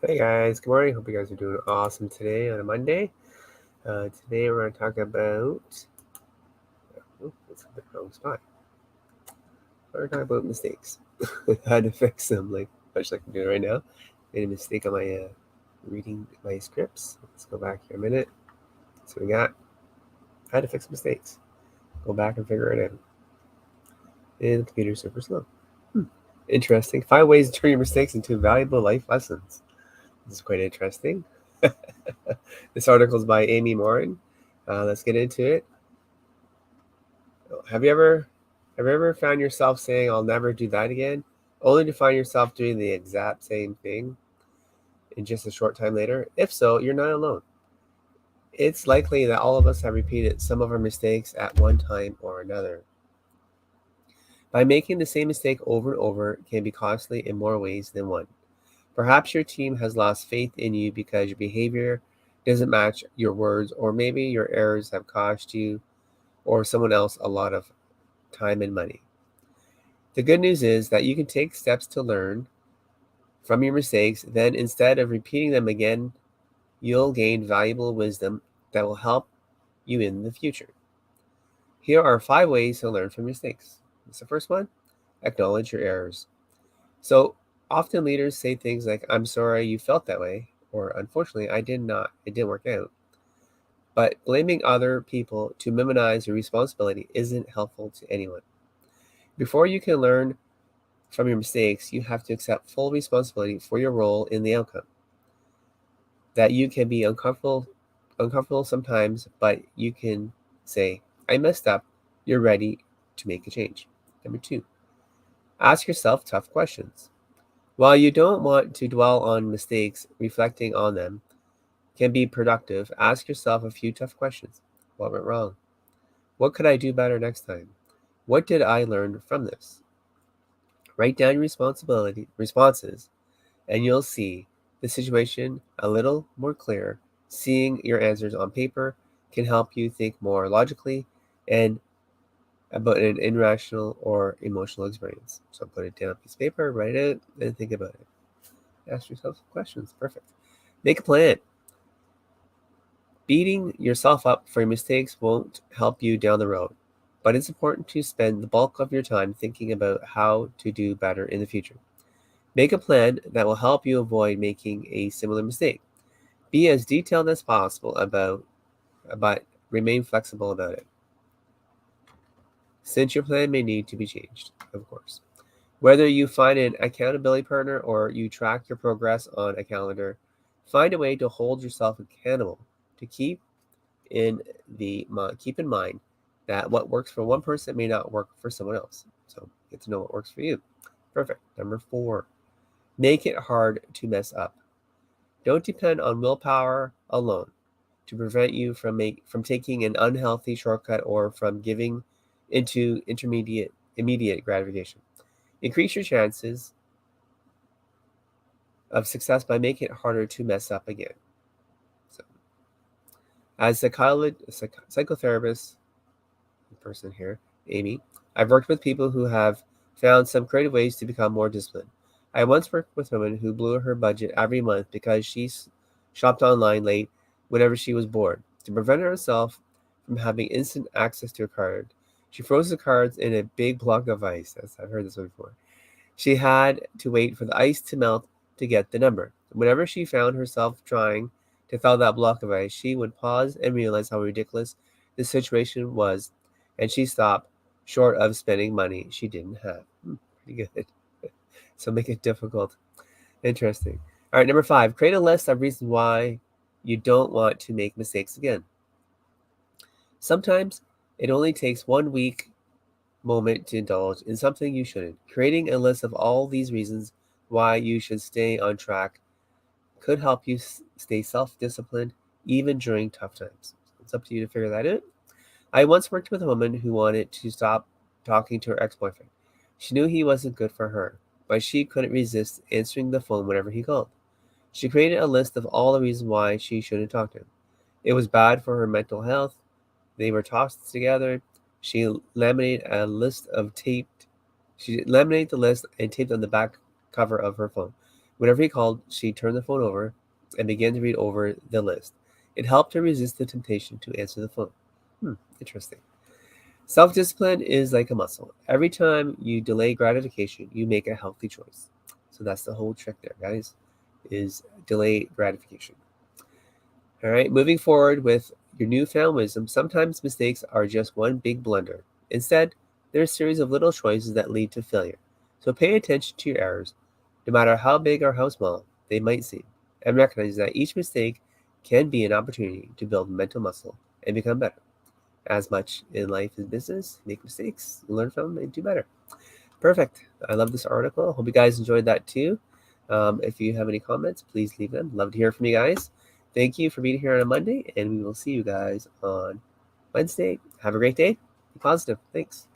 Hey guys, good morning. Hope you guys are doing awesome today on a Monday. Today we're going to talk about. It's in the wrong spot. We're talking about mistakes, how to fix them, like much like I'm doing right now. Made a mistake on my reading my scripts. Let's go back here a minute. So we got how to fix mistakes. Go back and figure it out. And the computer's super slow. Hmm. Interesting. 5 ways to turn your mistakes into valuable life lessons. This is quite interesting. This article is by Amy Morin. Let's get into it. Have you ever found yourself saying, "I'll never do that again," only to find yourself doing the exact same thing in just a short time later? If so, you're not alone. It's likely that all of us have repeated some of our mistakes at one time or another. By making the same mistake over and over can be costly in more ways than one. Perhaps your team has lost faith in you because your behavior doesn't match your words, or maybe your errors have cost you or someone else a lot of time and money. The good news is that you can take steps to learn from your mistakes, then instead of repeating them again, you'll gain valuable wisdom that will help you in the future. Here are 5 ways to learn from mistakes. That's the first one: acknowledge your errors. So often leaders say things like, "I'm sorry you felt that way," or "Unfortunately, it didn't work out." But blaming other people to minimize your responsibility isn't helpful to anyone. Before you can learn from your mistakes, you have to accept full responsibility for your role in the outcome. That you can be uncomfortable sometimes, but you can say, "I messed up." You're ready to make a change. Number two, ask yourself tough questions. While you don't want to dwell on mistakes, reflecting on them can be productive. Ask yourself a few tough questions. What went wrong? What could I do better next time? What did I learn from this? Write down your responses, and you'll see the situation a little more clear. Seeing your answers on paper can help you think more logically and about an irrational or emotional experience. So put it down on a piece of paper, write it, and think about it. Ask yourself some questions. Perfect. Make a plan. Beating yourself up for your mistakes won't help you down the road, but it's important to spend the bulk of your time thinking about how to do better in the future. Make a plan that will help you avoid making a similar mistake. Be as detailed as possible but remain flexible about it, since your plan may need to be changed, of course. Whether you find an accountability partner or you track your progress on a calendar, find a way to hold yourself accountable. To in keep in mind that what works for one person may not work for someone else. So get to know what works for you. Perfect. Number 4, make it hard to mess up. Don't depend on willpower alone to prevent you from taking an unhealthy shortcut or from giving into immediate gratification. Increase your chances of success by making it harder to mess up again. So, as a psychotherapist, person here, Amy, I've worked with people who have found some creative ways to become more disciplined. I once worked with a woman who blew her budget every month because she shopped online late whenever she was bored. To prevent herself from having instant access to a card, she froze the cards in a big block of ice. I've heard this one before. She had to wait for the ice to melt to get the number. Whenever she found herself trying to thaw that block of ice, she would pause and realize how ridiculous the situation was, and she stopped short of spending money she didn't have. Pretty good. So make it difficult. Interesting. All right, number 5, create a list of reasons why you don't want to make mistakes again. Sometimes it only takes one week moment to indulge in something you shouldn't. Creating a list of all these reasons why you should stay on track could help you stay self disciplined even during tough times. It's up to you to figure that out. I once worked with a woman who wanted to stop talking to her ex boyfriend. She knew he wasn't good for her, but she couldn't resist answering the phone whenever he called. She created a list of all the reasons why she shouldn't talk to him. It was bad for her mental health. They were tossed together. She laminated a list of taped. She laminated the list and taped on the back cover of her phone. Whenever he called, she turned the phone over and began to read over the list. It helped her resist the temptation to answer the phone. Interesting. Self discipline is like a muscle. Every time you delay gratification, you make a healthy choice. So that's the whole trick there, guys, is delay gratification. All right, moving forward with your newfound wisdom, sometimes mistakes are just one big blunder. Instead, they're a series of little choices that lead to failure. So pay attention to your errors, no matter how big or how small they might seem, and recognize that each mistake can be an opportunity to build mental muscle and become better. As much in life as business, make mistakes, learn from them, and do better. Perfect. I love this article. Hope you guys enjoyed that too. If you have any comments, please leave them. Love to hear from you guys. Thank you for being here on a Monday, and we will see you guys on Wednesday. Have a great day. Be positive. Thanks.